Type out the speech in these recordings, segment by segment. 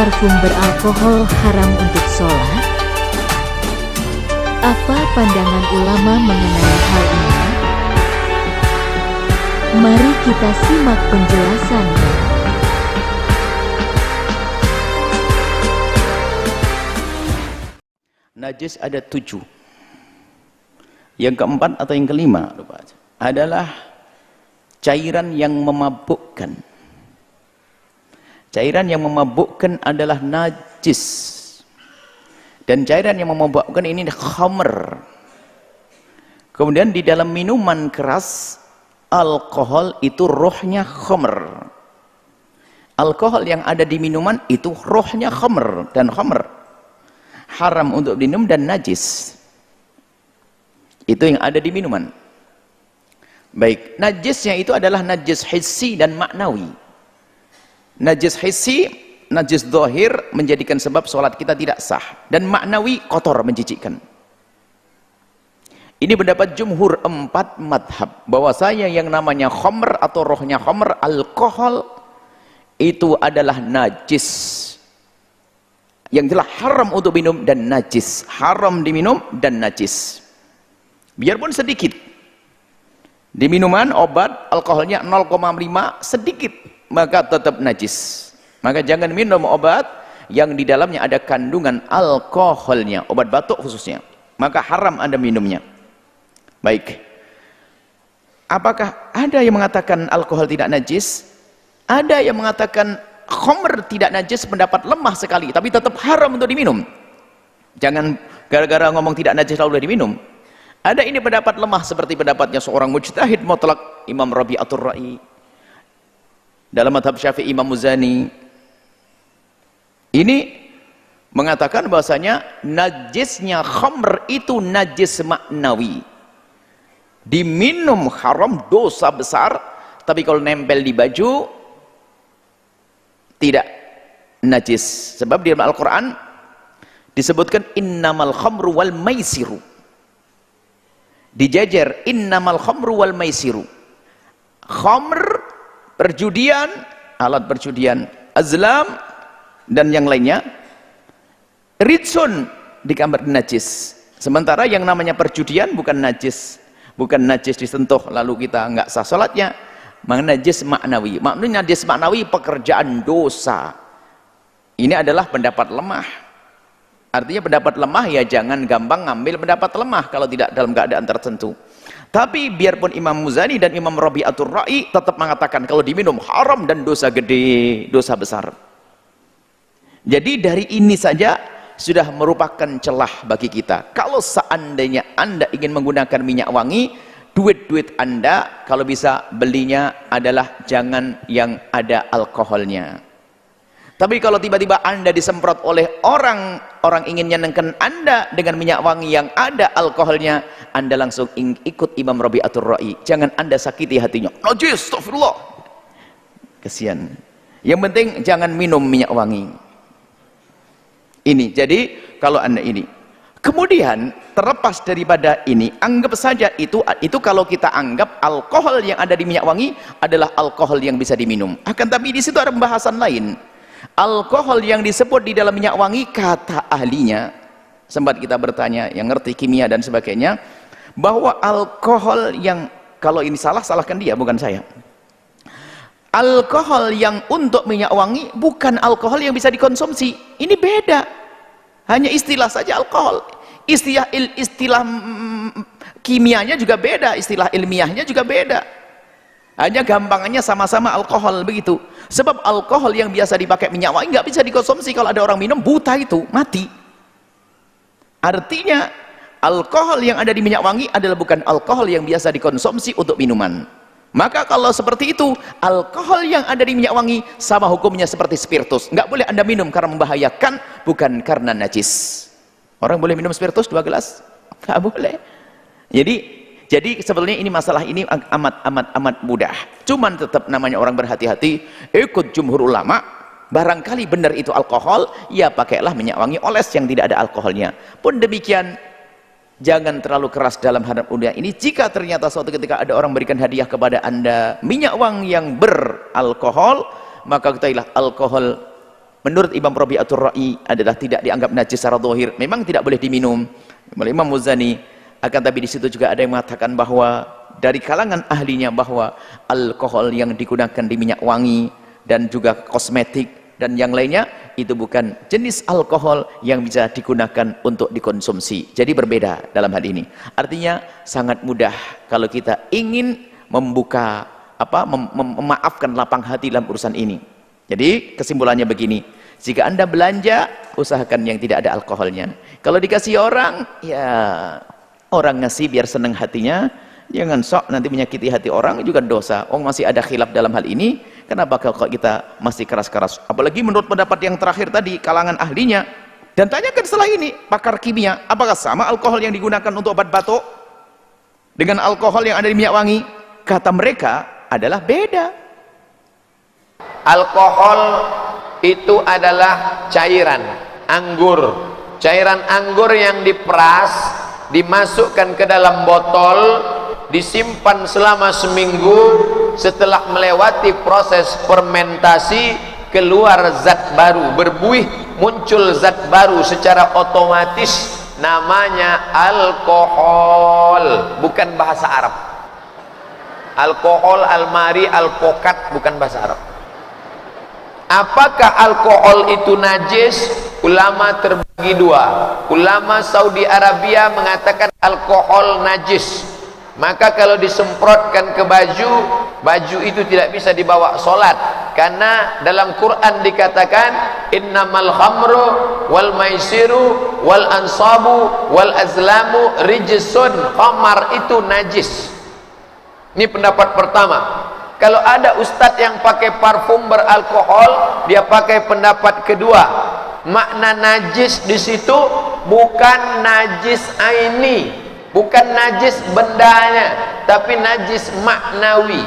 parfum beralkohol haram untuk sholat? Apa pandangan ulama mengenai hal ini? Mari kita simak penjelasannya. Najis ada 7. Yang keempat atau yang kelima adalah cairan yang memabukkan. Cairan yang memabukkan adalah najis. Dan cairan yang memabukkan ini khamr. Kemudian di dalam minuman keras, alkohol itu rohnya khamr. Alkohol yang ada di minuman itu rohnya khamr. Dan khamr haram untuk minum dan najis. Itu yang ada di minuman. Baik, najisnya itu adalah najis hissi dan maknawi. Najis hissi, najis zahir menjadikan sebab sholat kita tidak sah, dan maknawi kotor, menjijikkan. Ini pendapat jumhur 4 madhab, bahwasanya yang namanya khamr atau rohnya khamr, alkohol, itu adalah najis, yang telah haram untuk minum dan najis, haram diminum dan najis. Biarpun sedikit. Di minuman obat alkoholnya 0,5 sedikit, maka tetap najis. Maka jangan minum obat yang di dalamnya ada kandungan alkoholnya, obat batuk khususnya. Maka haram Anda minumnya. Baik. Apakah ada yang mengatakan alkohol tidak najis? Ada yang mengatakan khamr tidak najis, pendapat lemah sekali, tapi tetap haram untuk diminum. Jangan gara-gara ngomong tidak najis lalu diminum. Ada ini pendapat lemah seperti pendapatnya seorang mujtahid mutlak, Imam Rabi'atul Ra'i. Dalam madhab Syafi'i, Imam Muzani. Ini mengatakan bahwasanya najisnya khamr itu najis maknawi. Diminum haram, dosa besar, tapi kalau nempel di baju tidak najis. Sebab di dalam Al-Quran disebutkan innamal khamru wal maisiru. Dijajar innamal khamru wal maisiru. Khamr, perjudian, alat perjudian, azlam dan yang lainnya, ritsun, digambar najis. Sementara yang namanya perjudian bukan najis, bukan najis disentuh lalu kita enggak sah salatnya. Najis maknawi. Maknanya najis maknawi pekerjaan dosa. Ini adalah pendapat lemah. Artinya pendapat lemah ya jangan gampang ngambil pendapat lemah kalau tidak dalam keadaan tertentu. Tapi biarpun Imam Muzani dan Imam Rabi'atul Ra'i tetap mengatakan kalau diminum haram dan dosa gede, dosa besar. Jadi dari ini saja sudah merupakan celah bagi kita. Kalau seandainya Anda ingin menggunakan minyak wangi, duit-duit Anda kalau bisa belinya adalah jangan yang ada alkoholnya. Tapi kalau tiba-tiba Anda disemprot oleh orang ingin nyenengkan Anda dengan minyak wangi yang ada alkoholnya, Anda langsung ikut Imam Rabi'atul Ra'i. Jangan Anda sakiti hatinya. Najis, astagfirullah. Kesian. Yang penting jangan minum minyak wangi. Ini, jadi kalau Anda ini. Kemudian terlepas daripada ini, anggap saja itu kalau kita anggap alkohol yang ada di minyak wangi adalah alkohol yang bisa diminum. Akan tapi di situ ada pembahasan lain. Alkohol yang disebut di dalam minyak wangi, kata ahlinya, sempat kita bertanya yang ngerti kimia dan sebagainya, bahwa alkohol yang, kalau ini salah, salahkan dia, bukan saya. Alkohol yang untuk minyak wangi bukan alkohol yang bisa dikonsumsi. Ini beda. Hanya istilah saja alkohol. Istilah kimianya juga beda, istilah ilmiahnya juga beda. Hanya gampangannya sama-sama alkohol begitu. Sebab alkohol yang biasa dipakai minyak wangi nggak bisa dikonsumsi. Kalau ada orang minum buta itu mati. Artinya alkohol yang ada di minyak wangi adalah bukan alkohol yang biasa dikonsumsi untuk minuman. Maka kalau seperti itu, alkohol yang ada di minyak wangi sama hukumnya seperti spiritus. Nggak boleh Anda minum karena membahayakan, bukan karena najis. Orang boleh minum spiritus 2 gelas? Nggak boleh. Jadi sebetulnya ini masalah ini amat mudah. Cuman tetap namanya orang berhati-hati, ikut jumhur ulama. Barangkali benar itu alkohol, ya pakailah minyak wangi oles yang tidak ada alkoholnya. Pun demikian, jangan terlalu keras dalam hadap dunia ini. Jika ternyata suatu ketika ada orang berikan hadiah kepada Anda minyak wangi yang beralkohol, maka ketahuilah alkohol menurut Imam Rabi'atul Ra'i adalah tidak dianggap najis secara zahir. Memang tidak boleh diminum oleh Imam Muzani, akan tapi di situ juga ada yang mengatakan bahwa dari kalangan ahlinya bahwa alkohol yang digunakan di minyak wangi dan juga kosmetik dan yang lainnya itu bukan jenis alkohol yang bisa digunakan untuk dikonsumsi. Jadi berbeda dalam hal ini. Artinya sangat mudah kalau kita ingin membuka memaafkan lapang hati dalam urusan ini. Jadi kesimpulannya begini, jika Anda belanja usahakan yang tidak ada alkoholnya. Kalau dikasih orang, ya orang ngasih biar senang hatinya, jangan sok nanti menyakiti hati orang juga dosa. Masih ada khilaf dalam hal ini. Kenapa kalau kita masih keras-keras? Apalagi menurut pendapat yang terakhir tadi, kalangan ahlinya. Dan tanyakan setelah ini, pakar kimia, apakah sama alkohol yang digunakan untuk obat batuk dengan alkohol yang ada di minyak wangi? Kata mereka adalah beda. Alkohol itu adalah cairan anggur. Cairan anggur yang diperas, dimasukkan ke dalam botol, disimpan selama seminggu. Setelah melewati proses fermentasi, keluar zat baru, berbuih, muncul zat baru secara otomatis, namanya alkohol. Bukan bahasa Arab. Alkohol, almari, alpokat, bukan bahasa Arab. Apakah alkohol itu najis? Ulama terbagi dua. Ulama Saudi Arabia mengatakan alkohol najis. Maka kalau disemprotkan ke baju, baju itu tidak bisa dibawa sholat. Karena dalam Quran dikatakan innamal khamru wal maisiru wal ansabu wal azlamu rijsun. Khamar itu najis. Ini pendapat pertama. Kalau ada ustadz yang pakai parfum beralkohol, dia pakai pendapat kedua. Makna najis di situ bukan najis aini, bukan najis bendanya, tapi najis maknawi.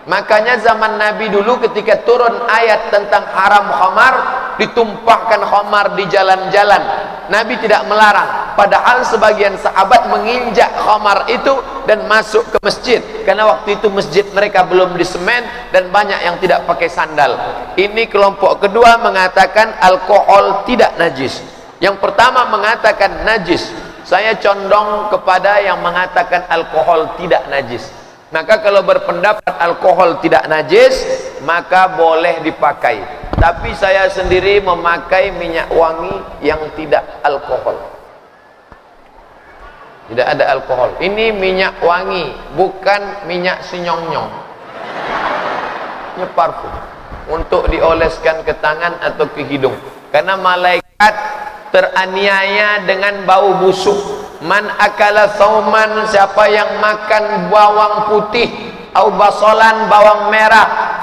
Makanya zaman Nabi dulu ketika turun ayat tentang haram khamar, ditumpahkan khamar di jalan-jalan. Nabi tidak melarang, padahal sebagian sahabat menginjak khamar itu dan masuk ke masjid, karena waktu itu masjid mereka belum disemen dan banyak yang tidak pakai sandal. Ini kelompok kedua mengatakan alkohol tidak najis. Yang pertama mengatakan najis. Saya condong kepada yang mengatakan alkohol tidak najis. Maka kalau berpendapat alkohol tidak najis, maka boleh dipakai. Tapi saya sendiri memakai minyak wangi yang tidak alkohol. Tidak ada alkohol. Ini minyak wangi, bukan minyak sinyong-nyong. Ini parfum untuk dioleskan ke tangan atau ke hidung. Karena malaikat teraniaya dengan bau busuk. Man akala sauman, siapa yang makan bawang putih, au basolan, bawang merah,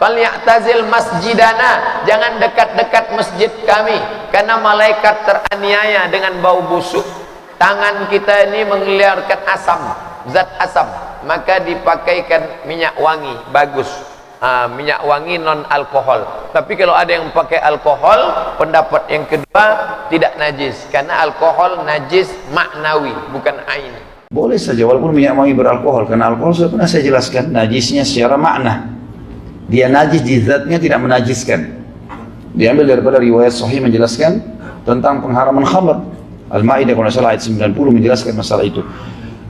falyatazil masjidana, jangan dekat-dekat masjid kami, karena malaikat teraniaya dengan bau busuk. Tangan kita ini mengeluarkan asam, zat asam, maka dipakaikan minyak wangi, bagus. Minyak wangi non alkohol. Tapi kalau ada yang pakai alkohol, pendapat yang kedua tidak najis, karena alkohol najis maknawi, bukan ain. Boleh saja walaupun minyak wangi beralkohol, karena alkohol sudah pernah saya jelaskan najisnya secara makna. Dia najis di zatnya, tidak menajiskan. Diambil daripada riwayat sahih menjelaskan tentang pengharaman khamr. Al-Maidah kalau salah ayat 90 menjelaskan masalah itu.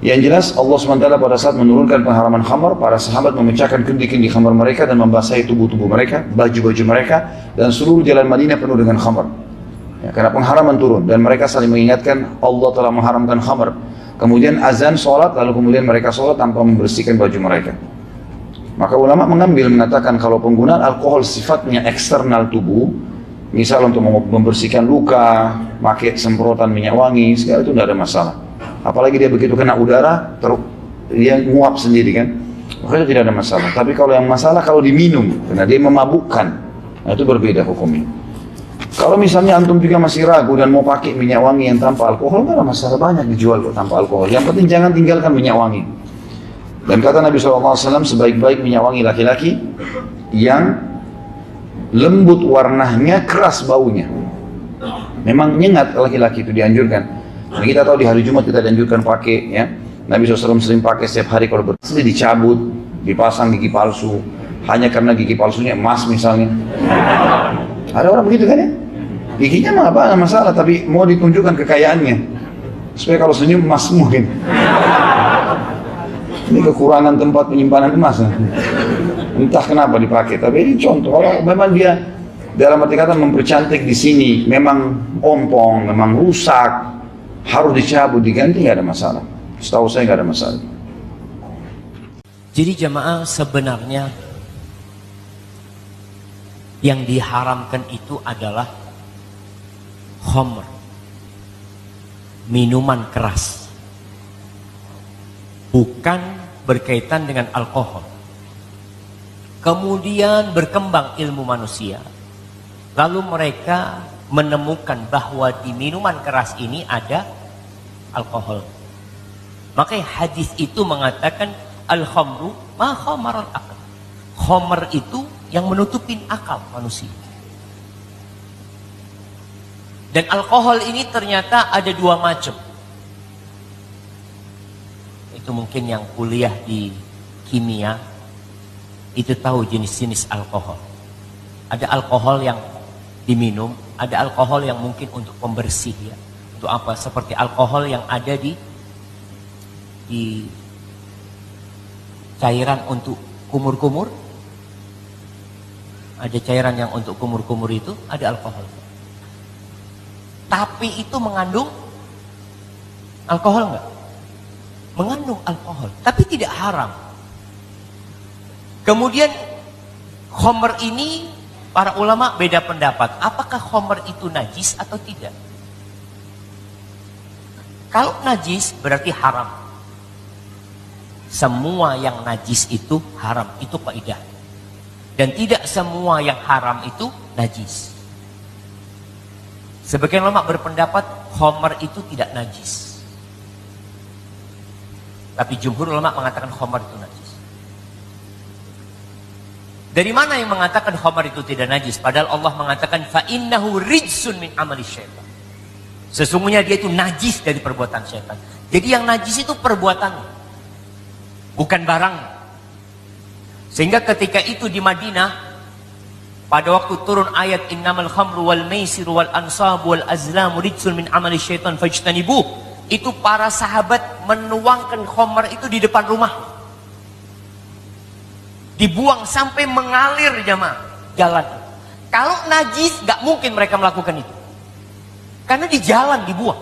Yang jelas Allah SWT pada saat menurunkan pengharaman khamar, para sahabat memecahkan kendi-kendi khamar mereka dan membasahi tubuh-tubuh mereka, baju-baju mereka, dan seluruh jalan Madinah penuh dengan khamar. Ya, karena pengharaman turun dan mereka saling mengingatkan Allah telah mengharamkan khamar. Kemudian azan sholat, lalu kemudian mereka sholat tanpa membersihkan baju mereka. Maka ulama mengambil mengatakan kalau penggunaan alkohol sifatnya eksternal tubuh, misal untuk membersihkan luka, pakai semprotan minyak wangi, segala itu tidak ada masalah. Apalagi dia begitu kena udara, dia nguap sendiri kan, maka itu tidak ada masalah. Tapi kalau yang masalah kalau diminum, karena dia memabukkan, nah itu berbeda hukumnya. Kalau misalnya antum juga masih ragu dan mau pakai minyak wangi yang tanpa alkohol, tidak ada masalah, banyak dijual tanpa alkohol. Yang penting jangan tinggalkan minyak wangi. Dan kata Nabi SAW, sebaik-baik minyak wangi laki-laki yang lembut warnanya, keras baunya. Memang nyengat laki-laki itu dianjurkan. Nah, kita tahu di hari Jumat kita dianjurkan pakai, ya. Nabi SAW sering pakai setiap hari kalau bersih, dicabut, dipasang gigi palsu, hanya karena gigi palsunya emas misalnya. Ada orang begitu kan ya? Giginya mah apa masalah, tapi mau ditunjukkan kekayaannya supaya kalau senyum emas mungkin. Ini kekurangan tempat penyimpanan emas. Entah kenapa dipakai, tapi ini contoh. Kalau memang dia dalam arti kata mempercantik di sini, memang ompong, memang rusak, harus dicabut, diganti, nggak ada masalah. Setahu saya nggak ada masalah. Jadi jamaah, sebenarnya yang diharamkan itu adalah khamr, minuman keras, bukan berkaitan dengan alkohol. Kemudian berkembang ilmu manusia, lalu mereka menemukan bahwa di minuman keras ini ada alkohol. Makanya hadis itu mengatakan al-khamru ma khamaral aql. Khamr itu yang menutupin akal manusia. Dan alkohol ini ternyata ada dua macam. Itu mungkin yang kuliah di kimia itu tahu jenis-jenis alkohol. Ada alkohol yang diminum, ada alkohol yang mungkin untuk pembersih ya. Untuk apa? Seperti alkohol yang ada di cairan untuk kumur-kumur. Ada cairan yang untuk kumur-kumur itu ada alkohol. Tapi itu mengandung alkohol enggak? Mengandung alkohol, tapi tidak haram. Kemudian khamr ini para ulama beda pendapat. Apakah khamr itu najis atau tidak? Kalau najis berarti haram. Semua yang najis itu haram, itu kaidah. Dan tidak semua yang haram itu najis. Sebagian ulama berpendapat khamr itu tidak najis. Tapi jumhur ulama mengatakan khamr itu najis. Dari mana yang mengatakan khamr itu tidak najis? Padahal Allah mengatakan fa innahu rijsun min amali syaitan. Sesungguhnya dia itu najis dari perbuatan syaitan. Jadi yang najis itu perbuatannya, bukan barang. Sehingga ketika itu di Madinah, pada waktu turun ayat innamal khamru wal maisiru wal ansabu wal azlamu rijsun min amali syaitan fajtanibuh, itu para sahabat menuangkan khamr itu di depan rumah, dibuang sampai mengalir jamaah jalan. Kalau najis gak mungkin mereka melakukan itu, karena di jalan dibuang,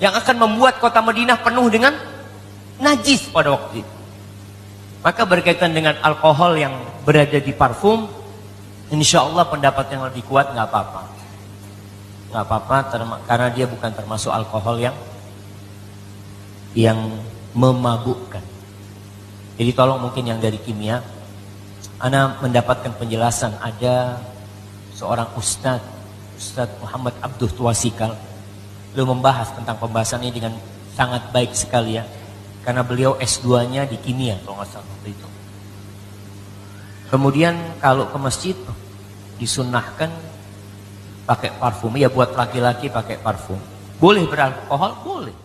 yang akan membuat kota Madinah penuh dengan najis pada waktu itu. Maka berkaitan dengan alkohol yang berada di parfum, insya Allah pendapat yang lebih kuat nggak apa-apa, nggak apa-apa, karena dia bukan termasuk alkohol yang memabukkan. Jadi tolong mungkin yang dari kimia, ana mendapatkan penjelasan, ada seorang Ustadz Muhammad Abduh Tuasikal, beliau membahas tentang pembahasan ini dengan sangat baik sekali ya, karena beliau S2-nya di kimia kalau nggak salah waktu itu. Kemudian kalau ke masjid disunahkan pakai parfum, ya buat laki-laki pakai parfum. Boleh beralkohol? Boleh.